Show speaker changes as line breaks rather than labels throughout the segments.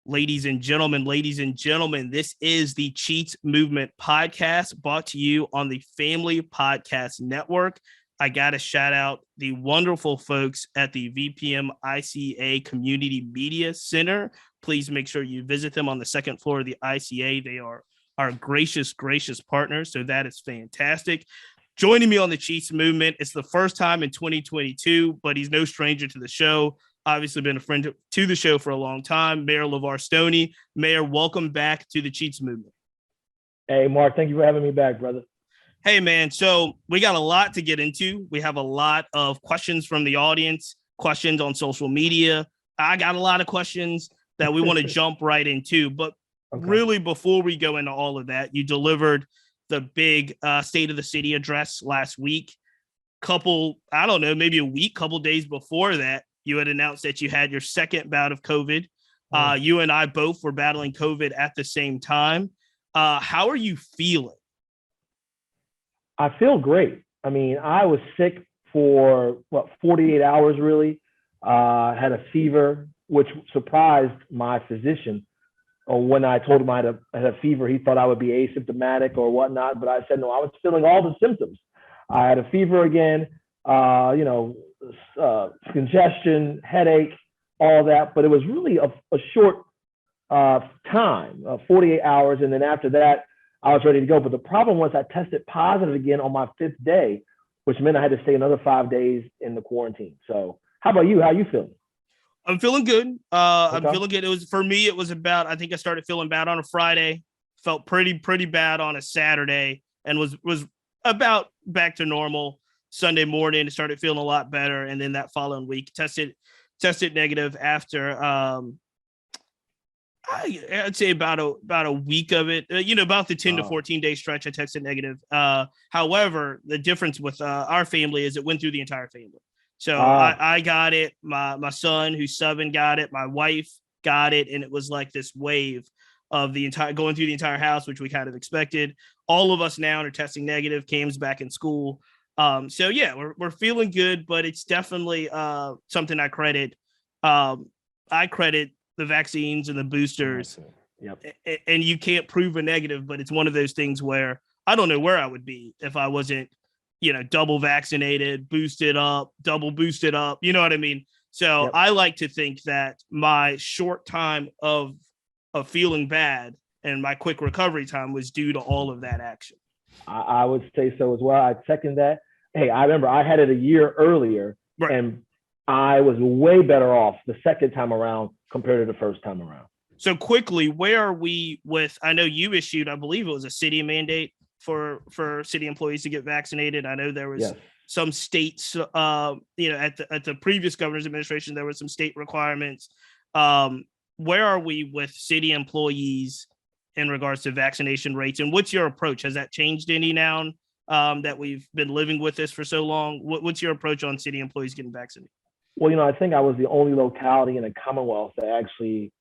Ladies and gentlemen, this is the Cheats Movement podcast brought to you on the Family Podcast Network. I got to shout out the wonderful folks at the VPM ICA Community Media Center. Please make sure you visit them on the second floor of the ICA. They are our gracious partners, so that is fantastic. Joining me on the Cheats Movement, it's the first time in 2022, but he's no stranger to the show. Obviously been a friend to the show for a long time. Mayor Levar Stoney. Mayor, welcome back to the Cheats Movement.
Hey, Mark, thank you for having me back, brother.
Hey, man. So we got a lot to get into. We have a lot of questions from the audience, questions on social media. I got a lot of questions that we want to jump right into. But really, before we go into all of that, you delivered the big State of the City address last week. Couple days before that, you had announced that you had your second bout of COVID. You and I both were battling COVID at the same time. How are you feeling?
I feel great. I mean, I was sick for 48 hours, really. Had a fever, which surprised my physician. When I told him I had a fever, he thought I would be asymptomatic or whatnot. But I said, no, I was feeling all the symptoms. I had a fever again, congestion, headache, all that. But it was really a short time, 48 hours. And then after that, I was ready to go. But the problem was I tested positive again on my 5th day, which meant I had to stay another 5 days in the quarantine. So how about you? How are you feeling?
I'm feeling good. I'm feeling good. It was about, I think I started feeling bad on a Friday, felt pretty bad on a Saturday, and was about back to normal Sunday morning. Started feeling a lot better. And then that following week tested negative after, I'd say about a week of it, about the 10 to 14 day stretch, I tested negative. However, the difference with our family is it went through the entire family. So I got it. My son, who's 7, got it. My wife got it. And it was like this wave of going through the entire house, which we kind of expected. All of us now are testing negative. Cam's back in school. So yeah, we're feeling good, but it's definitely something I credit. I credit the vaccines and the boosters.
Yep.
And you can't prove a negative, but it's one of those things where I don't know where I would be if I wasn't, double vaccinated, double boosted up. You know what I mean? So I like to think that my short time of feeling bad and my quick recovery time was due to all of that action.
I would say so as well. I second that. Hey, I remember I had it a year earlier, right, and I was way better off the second time around compared to the first time around.
So quickly, where are we with, I know you issued, I believe it was a city mandate for city employees to get vaccinated. I know there was some states, at the previous governor's administration, there were some state requirements. Where are we with city employees in regards to vaccination rates? And what's your approach? Has that changed any now that we've been living with this for so long? What's your approach on city employees getting vaccinated?
Well, I think I was the only locality in the Commonwealth that actually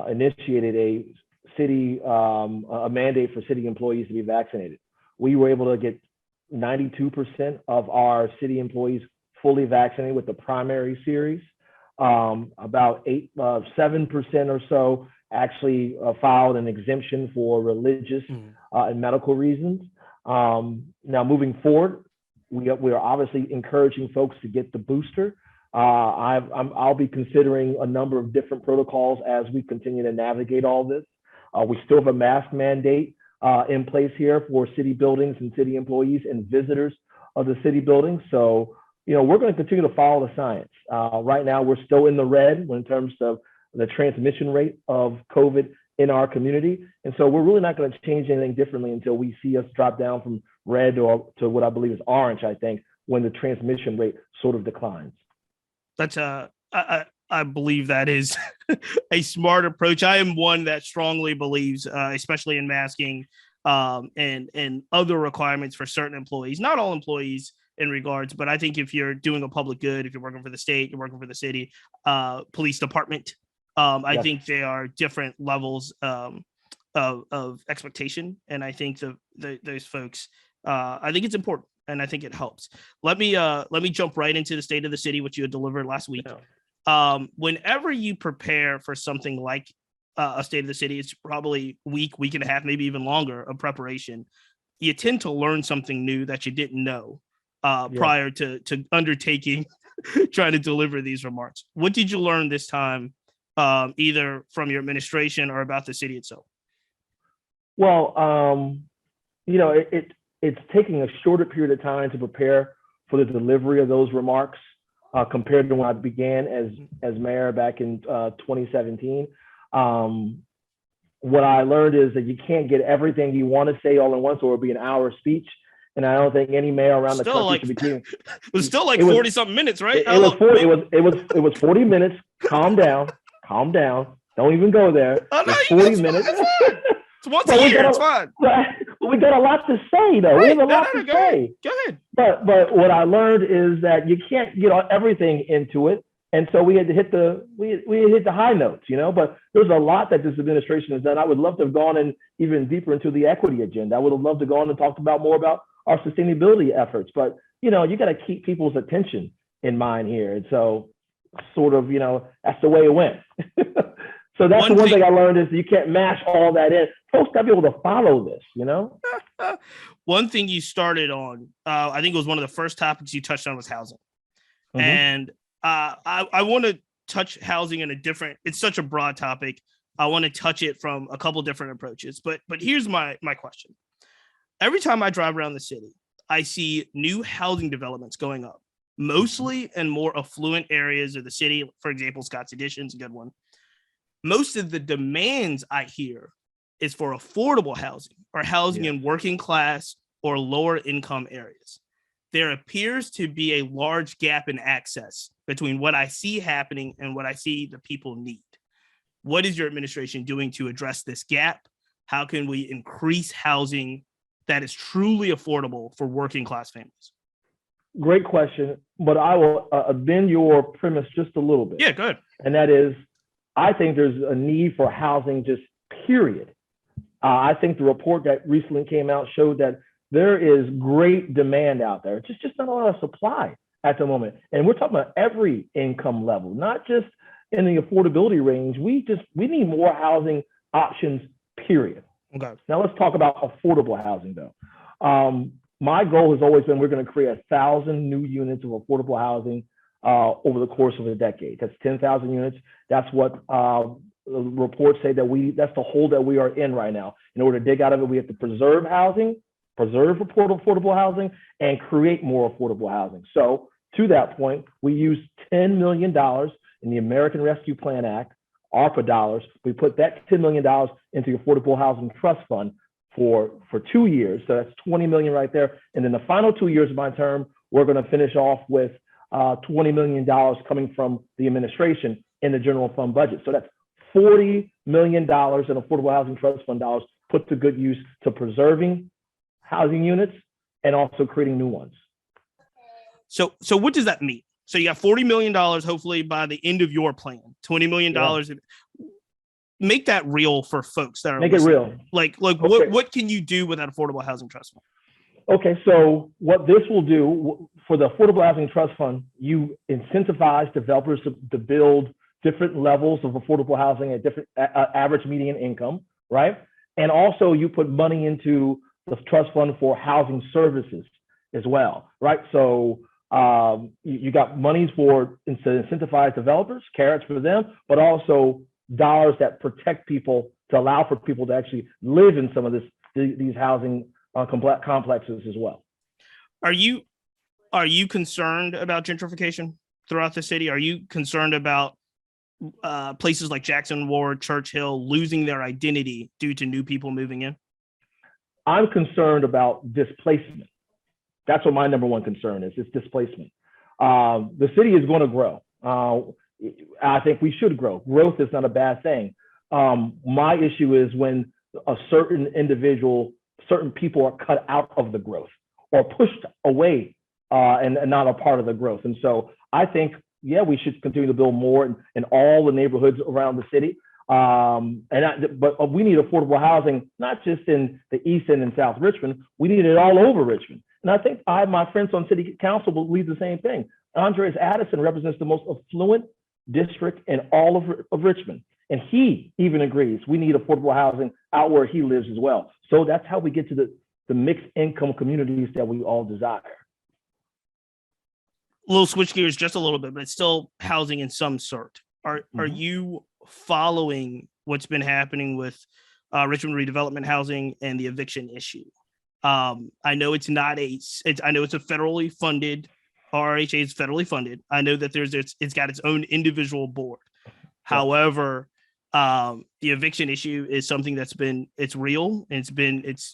initiated a city a mandate for city employees to be vaccinated. We were able to get 92% of our city employees fully vaccinated with the primary series. About 7% or so actually filed an exemption for religious and medical reasons. Now, moving forward, we are obviously encouraging folks to get the booster. I'll be considering a number of different protocols as we continue to navigate all this. We still have a mask mandate in place here for city buildings and city employees and visitors of the city buildings. So, we're going to continue to follow the science. Right now, we're still in the red in terms of the transmission rate of COVID in our community. And so we're really not going to change anything differently until we see us drop down from red or to what I believe is orange, I think, when the transmission rate sort of declines.
That's I believe that is a smart approach. I am one that strongly believes, especially in masking and other requirements for certain employees, not all employees in regards, but I think if you're doing a public good, if you're working for the state, you're working for the city, police department, I think they are different levels of expectation. And I think those folks, I think it's important. And I think it helps. Let me jump right into the state of the city, which you had delivered last week. Whenever you prepare for something like a state of the city, it's probably week and a half, maybe even longer of preparation. You tend to learn something new that you didn't know prior to undertaking, trying to deliver these remarks. What did you learn this time, either from your administration or about the city itself?
Well, it's taking a shorter period of time to prepare for the delivery of those remarks compared to when I began as mayor back in 2017. What I learned is that you can't get everything you want to say all at once, or it'll be an hour speech. And I don't think any mayor around the country should be doing.
It was still like 40 something minutes, right?
It was 40 minutes. Calm down. Don't even go there.
Oh, no,
40 minutes.
It's once a year. It's fine.
We got a lot to say, though. Right. We have a lot to say.
Go ahead.
But what I learned is that you can't get everything into it, and so we had to hit the high notes, But there's a lot that this administration has done. I would love to have gone in even deeper into the equity agenda. I would have loved to go on and talk more about our sustainability efforts. But you got to keep people's attention in mind here, and so sort of that's the way it went. So that's one thing I learned is you can't mash all that in. Folks got to be able to follow this,
One thing you started on, I think it was one of the first topics you touched on, was housing. Mm-hmm. And I want to touch housing in it's such a broad topic. I want to touch it from a couple different approaches. But here's my question. Every time I drive around the city, I see new housing developments going up, mostly in more affluent areas of the city. For example, Scott's Addition's a good one. Most of the demands I hear is for affordable housing or housing in working class or lower income areas. There appears to be a large gap in access between what I see happening and what I see the people need. What is your administration doing to address this gap? How can we increase housing that is truly affordable for working class families?
Great question, but I will bend your premise just a little bit.
Yeah, good.
And that is, I think there's a need for housing, just period. I think the report that recently came out showed that there is great demand out there. It's just not a lot of supply at the moment. And we're talking about every income level, not just in the affordability range. We need more housing options, period.
Okay.
Now let's talk about affordable housing, though. My goal has always been we're going to create 1,000 new units of affordable housing over the course of a decade. That's 10,000 units. That's what reports say that's the hole that we are in right now. In order to dig out of it, we have to preserve affordable housing, and create more affordable housing. So to that point, we used $10 million in the American Rescue Plan Act, ARPA dollars. We put that $10 million into the Affordable Housing Trust Fund for 2 years. So that's $20 million right there. And then the final 2 years of my term, we're going to finish off with $20 million coming from the administration in the general fund budget. So that's $40 million in Affordable Housing Trust Fund dollars put to good use to preserving housing units and also creating new ones. So
what does that mean? So you got $40 million, hopefully by the end of your plan, $20 million. Yeah. Make that real for folks that are
listening. It real.
Like okay. What can you do with that Affordable Housing Trust Fund?
Okay, so what this will do for the Affordable Housing Trust Fund, you incentivize developers to build different levels of affordable housing at different average median income, right? And also you put money into the trust fund for housing services as well, right? So you got monies to incentivize developers, carrots for them, but also dollars that protect people, to allow for people to actually live in some of these housing complexes as well.
Are you concerned about gentrification throughout the city? Are you concerned about places like Jackson Ward, Churchill losing their identity due to new people moving in?
I'm concerned about displacement. That's what my number one concern is. It's displacement. The city is going to grow. I think we should grow. Growth is not a bad thing. My issue is when a certain people are cut out of the growth or pushed away and not a part of the growth. And so I think, we should continue to build more in all the neighborhoods around the city. But we need affordable housing, not just in the East End and South Richmond. We need it all over Richmond. And I think my friends on city council believe the same thing. Andres Addison represents the most affluent district in all of Richmond. And he even agrees we need affordable housing out where he lives as well. So that's how we get to the mixed income communities that we all desire.
A little switch gears just a little bit, but it's still housing in some sort. Are you following what's been happening with Richmond Redevelopment housing and the eviction issue? I know it's not I know it's a federally funded, RRHA is federally funded. I know that it's got its own individual board. However, the eviction issue is something it's real, and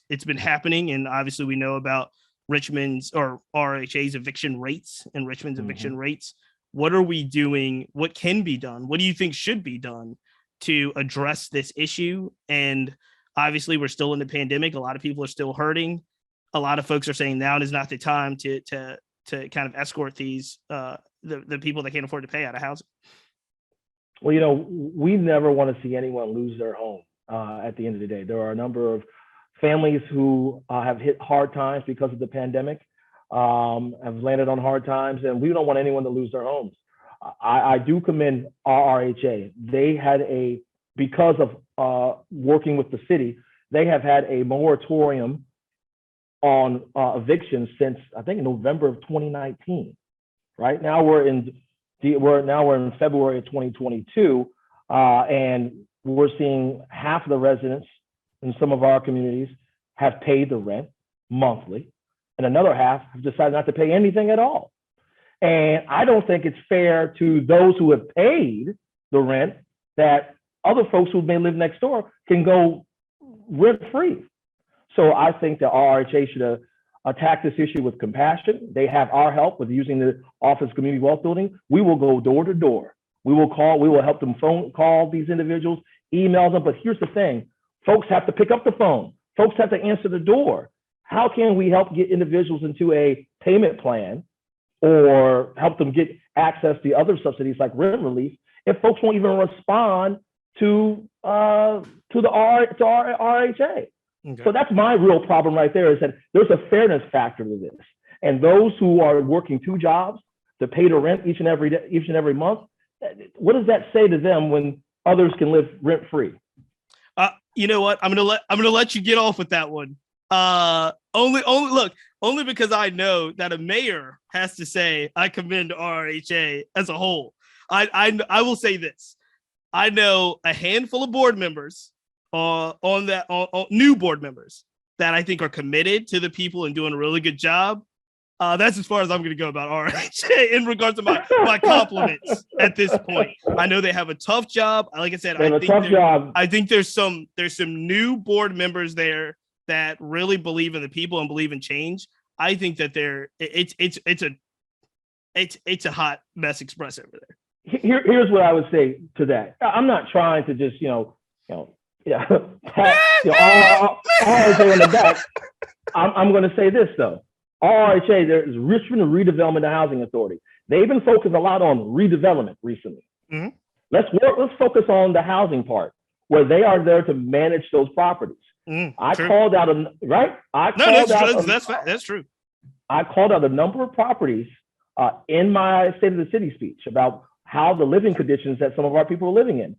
it's been happening. And obviously we know about Richmond's or RRHA's eviction rates and Richmond's eviction rates. What are we doing? What can be done? What do you think should be done to address this issue? And obviously we're still in the pandemic. A lot of people are still hurting. A lot of folks are saying now is not the time to kind of escort these the people that can't afford to pay out of housing.
Well, we never want to see anyone lose their home at the end of the day. There are a number of families who have hit hard times because of the pandemic, have landed on hard times, and we don't want anyone to lose their homes. I do commend RRHA. They had because of working with the city, they have had a moratorium on evictions since I think November of 2019. Right now we're in February of 2022, and we're seeing half of the residents in some of our communities have paid the rent monthly, and another half have decided not to pay anything at all. And I don't think it's fair to those who have paid the rent that other folks who may live next door can go rent free. So I think that RRHA should attack this issue with compassion. They have our help with using the Office of Community Wealth Building. We will go door to door. We will help them call these individuals, email them. But here's the thing, folks have to pick up the phone. Folks have to answer the door. How can we help get individuals into a payment plan or help them get access to other subsidies like rent relief if folks won't even respond to RRHA? Okay. So that's my real problem right there, is that there's a fairness factor to this. And those who are working two jobs to pay the rent each and every month, what does that say to them when others can live rent free?
You know what? I'm gonna let you get off with that one. Only because I know that a mayor has to say I commend RRHA as a whole. I will say this. I know a handful of board members on new board members that I think are committed to the people and doing a really good job. That's as far as I'm going to go about RRHA in regards to my compliments at this point. I know they have a tough job. Like I said, I think there's some new board members there that really believe in the people and believe in change. I think that it's a hot mess express over there.
Here's what I would say to that. I'm not trying to just RRHA on the back. I'm going to say this though. RRHA, there is Richmond Redevelopment Housing Authority. They've been focused a lot on redevelopment recently. Mm-hmm. Let's focus on the housing part, where they are there to manage those properties. That's true. I called out a number of properties in my State of the City speech about how the living conditions that some of our people are living in.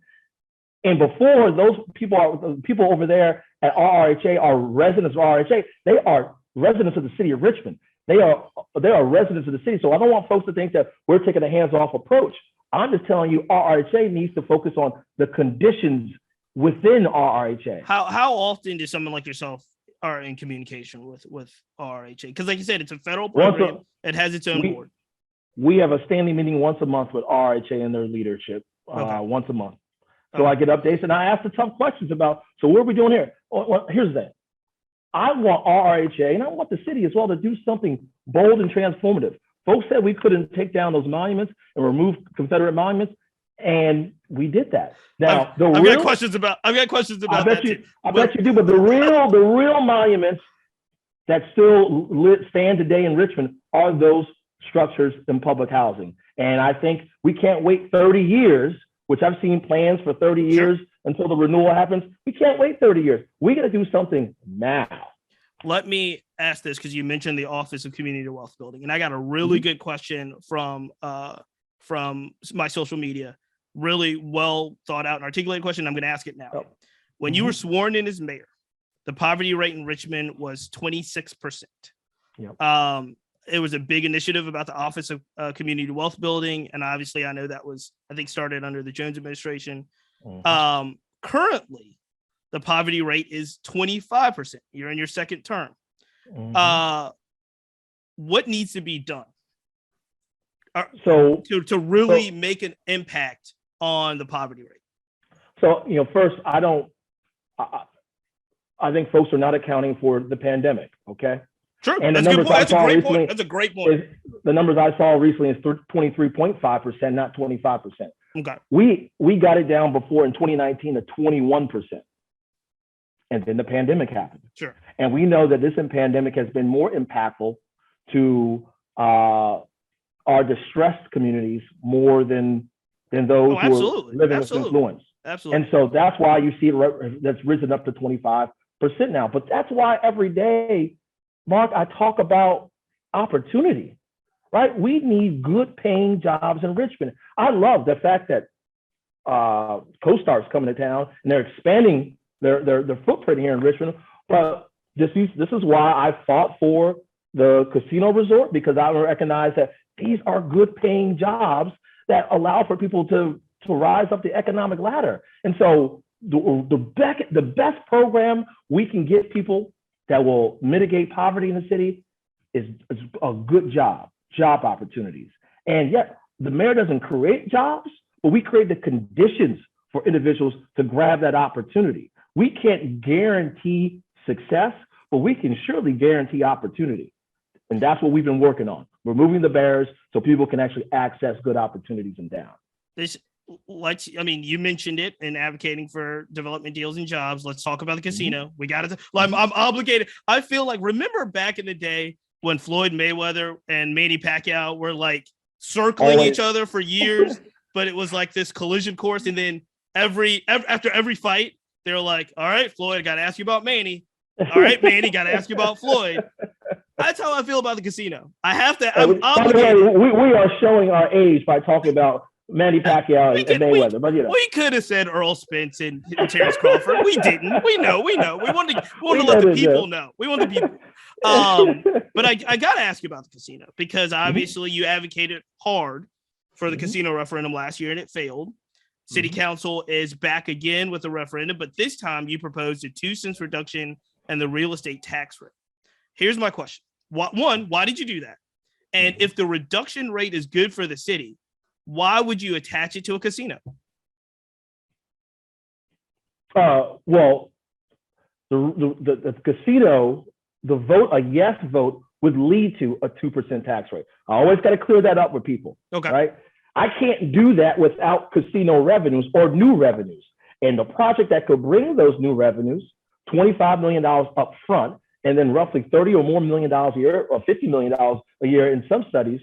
And before those people over there at RRHA are residents of RRHA, they are residents of the city of Richmond. They are residents of the city. So I don't want folks to think that we're taking a hands-off approach. I'm just telling you, RRHA needs to focus on the conditions within RRHA.
How often does someone like yourself are in communication with RRHA? Because like you said, it's a federal program. It has its own board.
We have a standing meeting once a month with RRHA and their leadership, once a month. So I get updates and I ask the tough questions about, so what are we doing here? Well, here's the thing. I want RRHA and I want the city as well to do something bold and transformative. Folks said we couldn't take down those monuments and remove Confederate monuments, and we did that. Now,
I've got questions about that.
I bet you do, but the real monuments that still stand today in Richmond are those structures in public housing. And I think we can't wait 30 years, which I've seen plans for 30 years until the renewal happens. We can't wait 30 years. We got to do something now.
Let me ask this, because you mentioned the Office of Community Wealth Building, and I got a really good question from my social media. really well thought out and articulated question. I'm going to ask it now.
Oh.
When you were sworn in as mayor, the poverty rate in Richmond was 26%.
Yep.
It was a big initiative about the Office of Community Wealth Building. And obviously, I know that was, I think, started under the Jones administration. Currently, the poverty rate is 25%. You're in your second term. What needs to be done to really make an impact on the poverty rate?
So, first, I think folks are not accounting for the pandemic. Okay.
True.
And
that's a good point. That's a great point. That's a great point.
The numbers I saw recently is 23.5%, not 25%.
Okay.
We got it down before in 2019 to 21%. And then the pandemic happened.
Sure.
And we know that this pandemic has been more impactful to our distressed communities more than those who are living with influence.
Absolutely.
And so that's why you see that's risen up to 25% now. But that's why every day, Mark, I talk about opportunity, right? We need good paying jobs in Richmond. I love the fact that CoStar's coming to town and they're expanding their footprint here in Richmond. But this is why I fought for the casino resort, because I recognize that these are good paying jobs that allow for people to rise up the economic ladder. And so the best program we can get people that will mitigate poverty in the city is a good job opportunities. And yet the mayor doesn't create jobs, but we create the conditions for individuals to grab that opportunity. We can't guarantee success, but we can surely guarantee opportunity. And that's what we've been working on, removing the barriers so people can actually access good opportunities in town.
You mentioned it in advocating for development deals and jobs. Let's talk about the casino. We got to. I'm obligated. I feel like, remember back in the day when Floyd Mayweather and Manny Pacquiao were like circling each other for years, but it was like this collision course, and then after every fight, they're like, "All right, Floyd, I got to ask you about Manny. All right, Manny, got to ask you about Floyd." That's how I feel about the casino. I have to. I'm obligated.
We are showing our age by talking about Manny Pacquiao and Mayweather, but
we could have said Earl Spence and Terrence Crawford. We didn't. We know. We wanted to let the people know. We want the people. But I got to ask you about the casino, because obviously you advocated hard for the casino referendum last year and it failed. City Council is back again with the referendum, but this time you proposed a 2 cents reduction in the real estate tax rate. Here's my question. Why did you do that? And if the reduction rate is good for the city, why would you attach it to a casino?
Well, the casino, a yes vote would lead to a 2% tax rate. I always got to clear that up with people. Okay. Right? I can't do that without casino revenues or new revenues. And the project that could bring those new revenues, $25 million up front, and then roughly $30 or more million a year, or $50 million a year in some studies,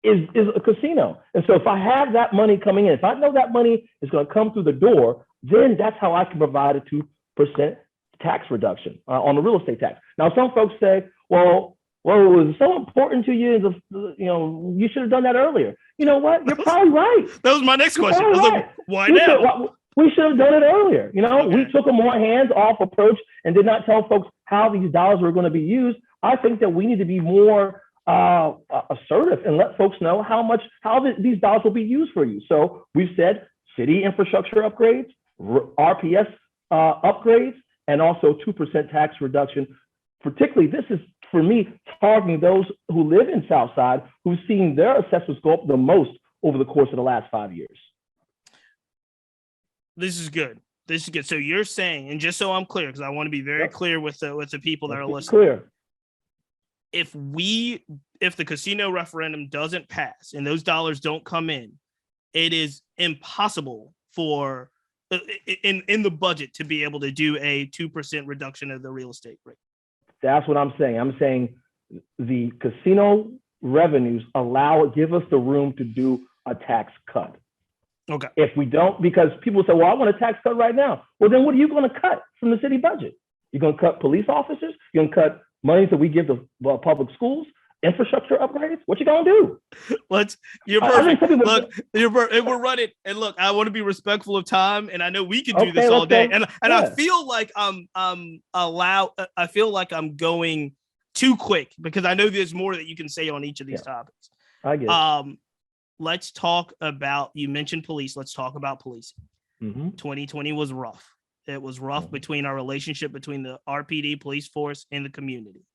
is a casino. And so if I have that money coming in, if I know that money is going to come through the door, then that's how I can provide a 2% tax reduction on the real estate tax. Now, some folks say, well, it was so important to you, you should have done that earlier. You know what? You're probably right.
That was my next question. I was like, why now?
We should have done it earlier. We took a more hands-off approach and did not tell folks how these dollars were going to be used. I think that we need to be more assertive and let folks know how these dollars will be used for you. So we've said city infrastructure upgrades, RPS upgrades, and also 2% tax reduction. Particularly, this is, for me, targeting those who live in Southside who've seen their assessments go up the most over the course of the last 5 years.
This is good. So you're saying, and just so I'm clear, because I want to be very clear with the people that are listening.
Clear.
If the casino referendum doesn't pass and those dollars don't come in, it is impossible for in the budget to be able to do a 2% reduction of the real estate rate.
That's what I'm saying. I'm saying the casino revenues give us the room to do a tax cut.
Okay.
If we don't, because people say, well, I want a tax cut right now. Well, then what are you going to cut from the city budget? You're going to cut police officers? You're going to cut monies that we give to public schools? infrastructure upgrades? What you gonna do?
You're perfect. Look, and we're running. And look, I want to be respectful of time, and I know we can do this all day. And yeah. I feel like I feel like I'm going too quick because I know there's more that you can say on each of these topics.
I get it.
Let's talk about. You mentioned police. Let's talk about policing. 2020 was rough. It was rough between our relationship between the RPD police force and the community.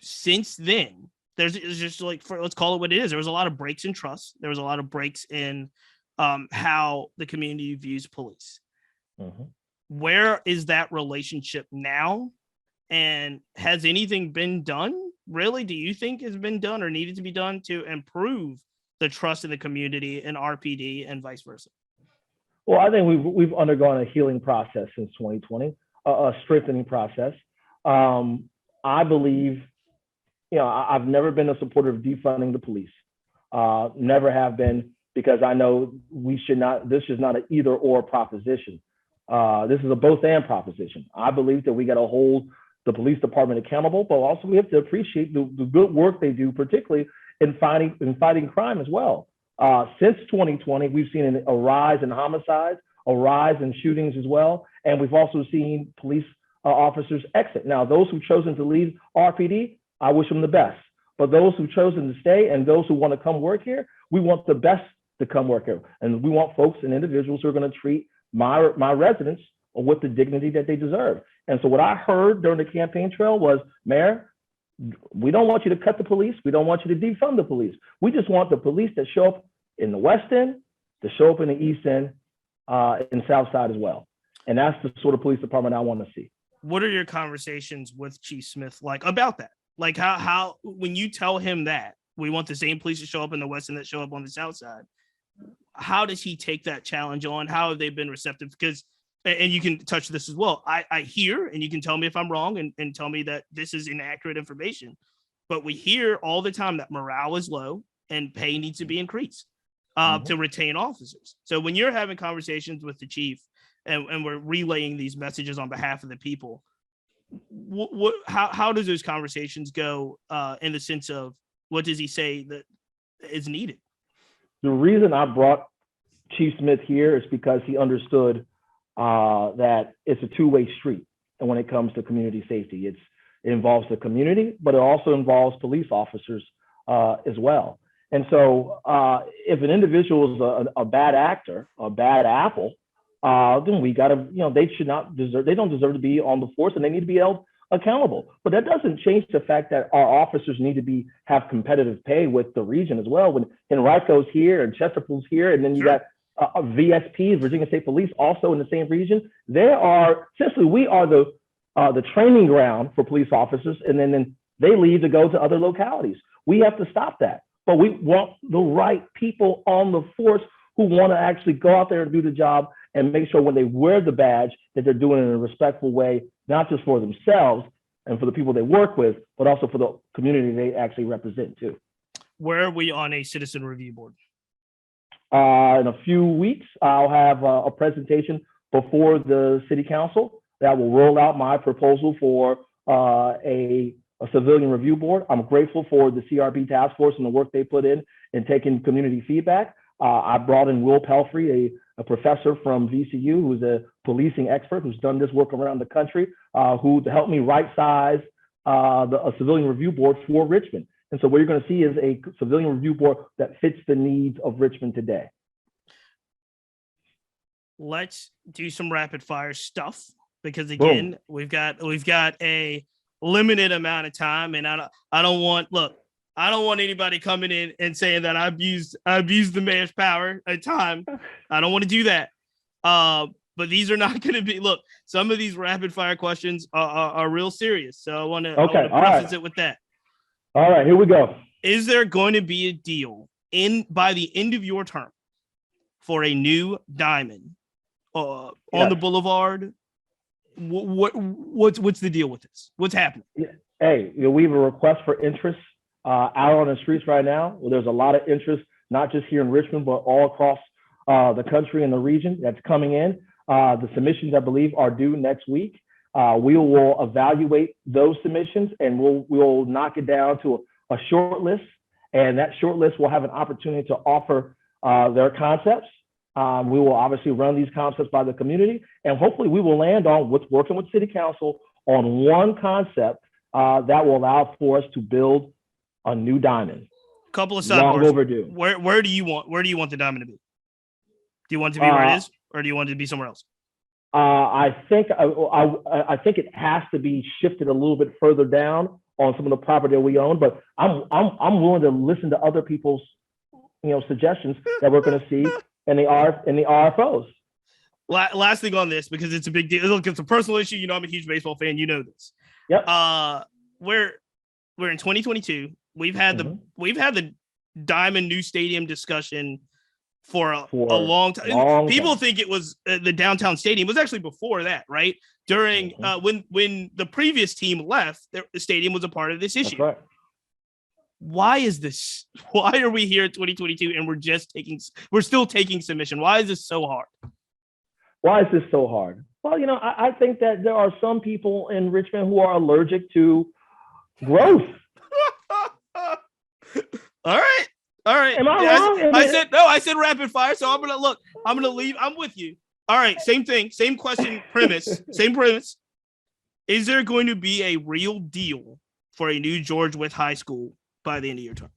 Since then, there's just let's call it what it is. There was a lot of breaks in trust. There was a lot of breaks in how the community views police. Where is that relationship now? And has anything been done? Really, do you think has been done or needed to be done to improve the trust in the community and RPD and vice versa?
Well, I think we've undergone a healing process since 2020, a strengthening process. I believe, I've never been a supporter of defunding the police. Never have been, because I know this is not an either or proposition. This is a both and proposition. I believe that we got to hold the police department accountable, but also we have to appreciate the good work they do, particularly in fighting crime as well. Since 2020, we've seen a rise in homicides, a rise in shootings as well. And we've also seen police officers exit. Now, those who've chosen to leave RPD, I wish them the best. But those who've chosen to stay and those who want to come work here, we want the best to come work here. And we want folks and individuals who are going to treat my residents with the dignity that they deserve. And so what I heard during the campaign trail was, Mayor, we don't want you to cut the police. We don't want you to defund the police. We just want the police that show up in the West End to show up in the East End and South Side as well. And that's the sort of police department I want to see.
What are your conversations with Chief Smith like about that? Like how when you tell him that we want the same police to show up in the West End that show up on the South Side, how does he take that challenge on? How have they been receptive? Because, and you can touch this as well, I hear, and you can tell me if I'm wrong and tell me that this is inaccurate information, but we hear all the time that morale is low and pay needs to be increased to retain officers. So when you're having conversations with the chief and we're relaying these messages on behalf of the people, how does those conversations go in the sense of what does he say that is needed?
The reason I brought Chief Smith here is because he understood that it's a two-way street. And when it comes to community safety, it involves the community, but it also involves police officers as well. And so if an individual is a bad actor, a bad apple, then we got to, they don't deserve to be on the force and they need to be held accountable. But that doesn't change the fact that our officers need to have competitive pay with the region as well. When Henrico's here and Chesterfield's here, and then you got VSP, Virginia State Police, also in the same region. We are the training ground for police officers, and then they leave to go to other localities. We have to stop that. But we want the right people on the force who want to actually go out there and do the job and make sure when they wear the badge that they're doing it in a respectful way, not just for themselves and for the people they work with, but also for the community they actually represent too.
Where are we on a citizen review board?
In a few weeks, I'll have a presentation before the city council that will roll out my proposal for a civilian review board. I'm grateful for the CRB task force and the work they put in taking community feedback. I brought in Will Pelfrey, a professor from VCU, who's a policing expert who's done this work around the country, who to help me right size a civilian review board for Richmond. And so what you're going to see is a civilian review board that fits the needs of Richmond today.
Let's do some rapid fire stuff because again, we've got a limited amount of time, and I don't want anybody coming in and saying that I abused the mayor's power at time. I don't want to do that. But these are not going to be. Look, some of these rapid fire questions are real serious, so I want to preface it with that.
All right, here we go.
Is there going to be a deal by the end of your term for a new diamond on the boulevard? What's the deal with this? What's happening?
Hey, we have a request for interest out on the streets right now. Well, there's a lot of interest, not just here in Richmond, but all across the country and the region that's coming in. The submissions, I believe, are due next week. We will evaluate those submissions, and we'll knock it down to a short list. And that short list will have an opportunity to offer their concepts. We will obviously run these concepts by the community, and hopefully we will land on working with City Council on one concept that will allow for us to build a new diamond.
Couple of
long
sidebars.
overdue.
Where do you want the diamond to be? Do you want it to be where it is, or do you want it to be somewhere else?
I think it has to be shifted a little bit further down on some of the property that we own, but I'm willing to listen to other people's suggestions that we're going to see in the RFOs.
Last thing on this, because it's a big deal. Look, it's a personal issue. I'm a huge baseball fan. You know this.
Yep.
We're in 2022. We've had the Diamond new stadium discussion for a long time. People think it was the downtown stadium. It was actually before that, right? During when the previous team left, the stadium was a part of this issue.
That's right.
Why is this? Why are we here in 2022 and we're still taking submission? Why is this so hard?
Why is this so hard? Well, I think that there are some people in Richmond who are allergic to growth.
All right.
Am I wrong?
I said rapid fire. So I'm gonna leave. I'm with you. All right. Same thing. Same question. Same premise. Is there going to be a real deal for a new George Wythe High School by the end of your term?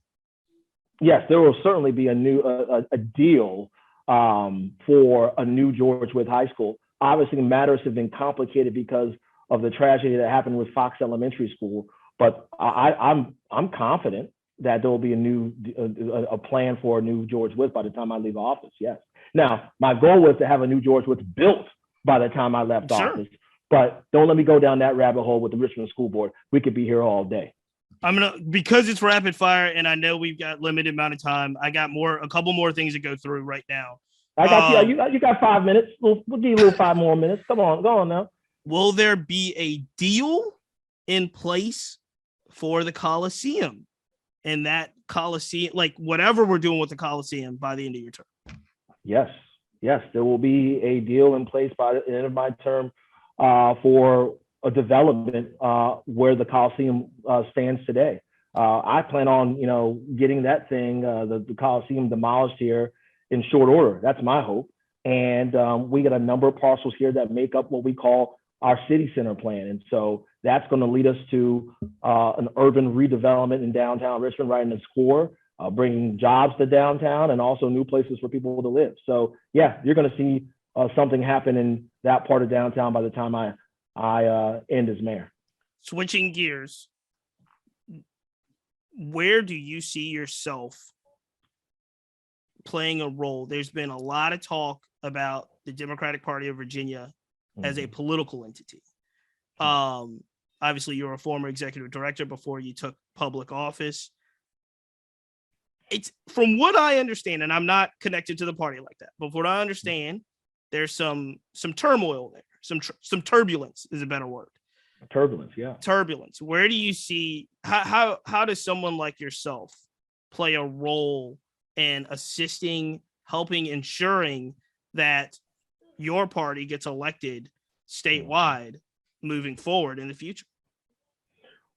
Yes, there will certainly be a new a deal for a new George Wythe High School. Obviously, matters have been complicated because of the tragedy that happened with Fox Elementary School. But I'm confident that there will be a plan for a new George Wythe by the time I leave office. Yes. Now, my goal was to have a new George Wythe built by the time I left office. But don't let me go down that rabbit hole with the Richmond School Board. We could be here all day.
Because it's rapid fire and I know we've got limited amount of time. I got a couple more things to go through right now.
I got you got 5 minutes. We'll give you a little 5 more minutes. Come on, go on now.
Will there be a deal in place for the Coliseum? And that Coliseum, like whatever we're doing with the Coliseum by the end of your term? Yes,
there will be a deal in place by the end of my term for a development where the Coliseum stands today. I plan on, getting that thing, the Coliseum demolished here in short order. That's my hope. And we got a number of parcels here that make up what we call our city center plan. And so that's going to lead us to an urban redevelopment in downtown Richmond, right in its core, bringing jobs to downtown and also new places for people to live. So yeah, you're going to see something happen in that part of downtown by the time I end as mayor.
Switching gears, where do you see yourself playing a role? There's been a lot of talk about the Democratic Party of Virginia as a political entity. Obviously, you're a former executive director before you took public office. It's from what I understand, and I'm not connected to the party like that, but from what I understand, there's some turmoil there, some turbulence is a better word.
Turbulence, yeah.
Turbulence. Where do you see how does someone like yourself play a role in assisting, helping, ensuring that your party gets elected statewide moving forward in the future?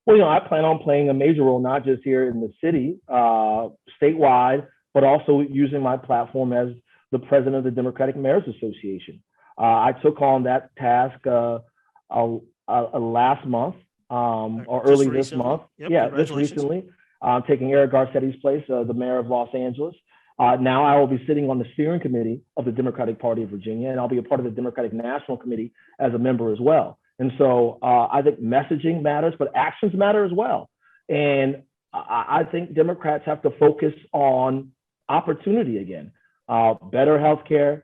Well, I plan on playing a major role, not just here in the city, statewide, but also using my platform as the president of the Democratic Mayors Association. I took on that task last month or early this month.
Yep,
just recently. Taking Eric Garcetti's place, the mayor of Los Angeles. Now I will be sitting on the steering committee of the Democratic Party of Virginia, and I'll be a part of the Democratic National Committee as a member as well. And so I think messaging matters, but actions matter as well. And I think Democrats have to focus on opportunity again, better healthcare,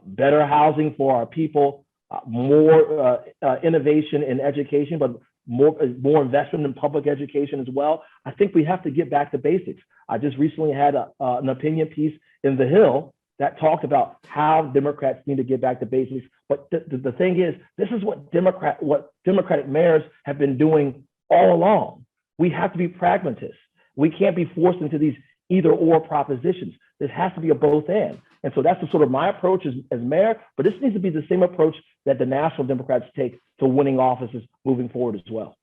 better housing for our people, more innovation in education, but more investment in public education as well. I think we have to get back to basics. I just recently had an opinion piece in The Hill that talked about how Democrats need to get back to basics. But the thing is, this is what Democratic mayors have been doing all along. We have to be pragmatists. We can't be forced into these either or propositions. This has to be a both and. And so that's the sort of my approach as mayor, but this needs to be the same approach that the National Democrats take to winning offices moving forward as well.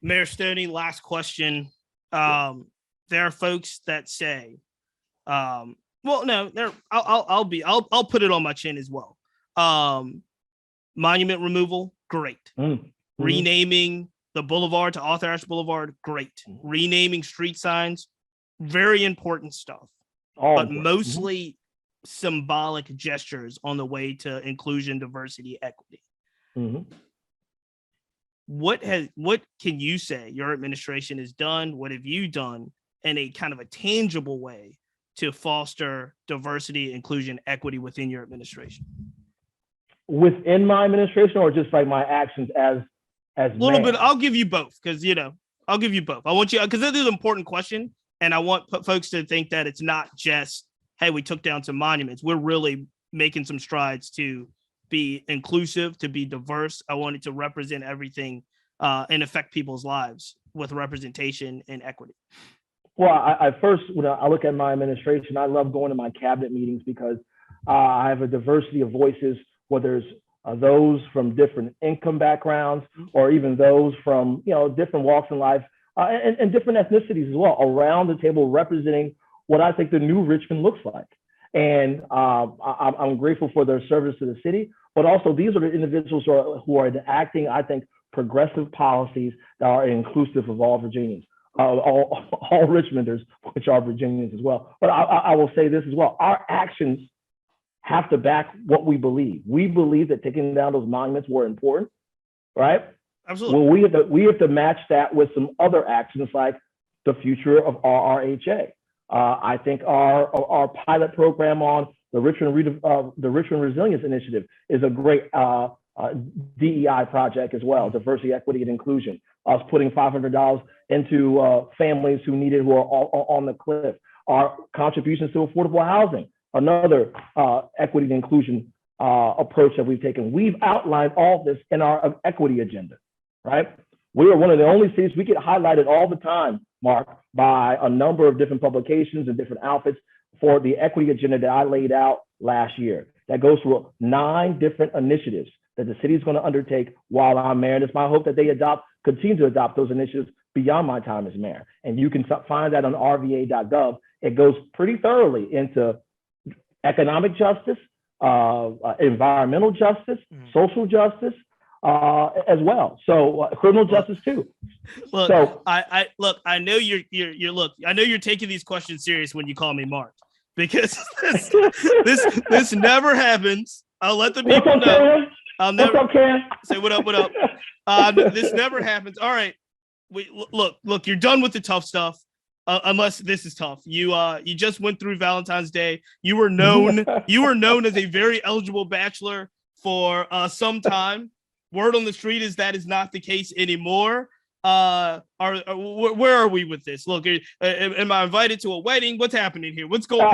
Mayor Stoney, last question. There are folks that say, well, no, I'll put it on my chin as well. Monument removal, great. Mm-hmm. Renaming the boulevard to Arthur Ashe Boulevard, great. Mm-hmm. Renaming street signs, very important stuff. But mostly symbolic gestures on the way to inclusion, diversity, equity. Mm-hmm. What can you say your administration has done? What have you done in a kind of a tangible way to foster diversity, inclusion, equity within your administration?
Within my administration, or just like my actions as a little
bit? I'll give you both, because I'll give you both. I want you, because this is an important question, and I want folks to think that it's not just, hey, we took down some monuments. We're really making some strides to be inclusive, to be diverse. I wanted to represent everything and affect people's lives with representation and equity.
Well, I first, when I look at my administration, I love going to my cabinet meetings because I have a diversity of voices, whether it's those from different income backgrounds or even those from different walks in life and different ethnicities as well, around the table representing what I think the new Richmond looks like. And I'm grateful for their service to the city, but also these are the individuals who are enacting, I think, progressive policies that are inclusive of all Virginians, all Richmonders, which are Virginians as well. But I will say this as well: our actions have to back what we believe. We believe that taking down those monuments were important, right?
Absolutely.
Well, we have to match that with some other actions like the future of RRHA. I think our pilot program on the Richmond Resilience Initiative is a great DEI project as well, diversity, equity, and inclusion. Us putting $500 into families who need it, who are on the cliff. Our contributions to affordable housing, another equity and inclusion approach that we've taken. We've outlined all this in our equity agenda, right? We are one of the only cities, we get highlighted all the time, Mark, by a number of different publications and different outfits for the equity agenda that I laid out last year. That goes through 9 different initiatives that the city is going to undertake while I'm mayor. And it's my hope that they continue to adopt those initiatives beyond my time as mayor. And you can find that on rva.gov. It goes pretty thoroughly into economic justice, environmental justice, social justice, as well. So criminal justice too.
Look, so I know you're taking these questions serious when you call me Mark, because this never happens. I'll let the people know. I'll never say what up. This never happens. All right. Look, you're done with the tough stuff. Unless this is tough. You just went through Valentine's Day. You were known as a very eligible bachelor for some time. Word on the street is that is not the case anymore. Where are we with this? Look, am I invited to a wedding? What's happening here? What's going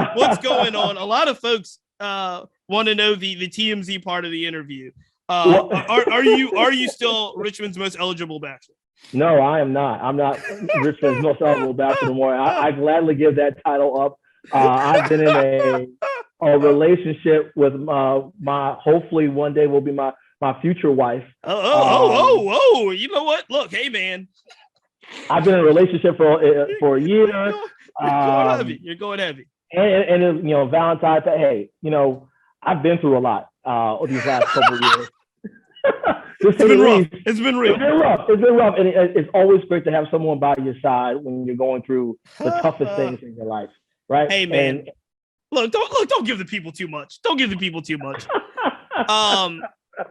on? A lot of folks want to know the TMZ part of the interview. Are you still Richmond's most eligible bachelor?
No, I am not. I'm not Richmond's most eligible bachelor anymore. I gladly give that title up. I've been in a relationship with my hopefully one day will be my future wife.
You know what? Look, hey man,
I've been in a relationship for a year.
You're going heavy.
And Valentine's Day. Hey, I've been through a lot these last couple of years.
It's been rough. It's been real.
It's been rough, and it's always great to have someone by your side when you're going through the toughest things in your life, right?
Hey man, don't give the people too much. Don't give the people too much.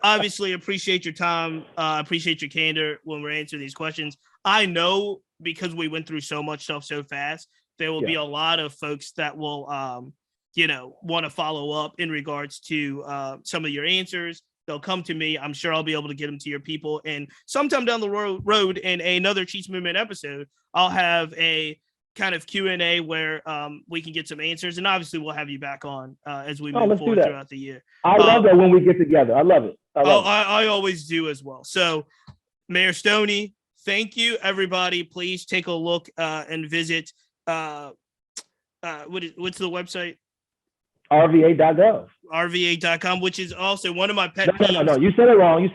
Obviously appreciate your time. Appreciate your candor when we're answering these questions. I know because we went through so much stuff so fast, there will be a lot of folks that will, want to follow up in regards to some of your answers. They'll come to me. I'm sure I'll be able to get them to your people. And sometime down the road in another Chiefs Movement episode, I'll have a kind of Q&A where we can get some answers. And obviously we'll have you back on as we move forward throughout the year.
I love that when we get together. I love it.
I always do as well. So Mayor Stoney, thank you, everybody. Please take a look and visit. What's the website?
RVA.gov.
RVA.com, which is also one of my pet peeves.
No. You said it wrong.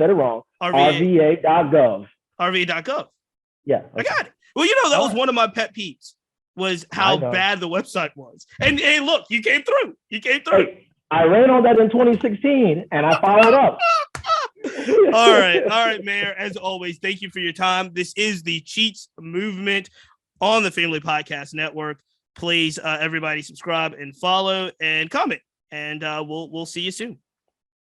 RVA.gov.
RVA.gov.
Yeah. Okay.
I got it. Well, that was one of my pet peeves, was how bad the website was. And hey, look, you came through. Hey,
I ran on that in 2016 and I followed up.
All right, Mayor. As always, thank you for your time. This is the Cheats Movement on the Family Podcast Network. Please, everybody, subscribe and follow and comment. And we'll see you soon.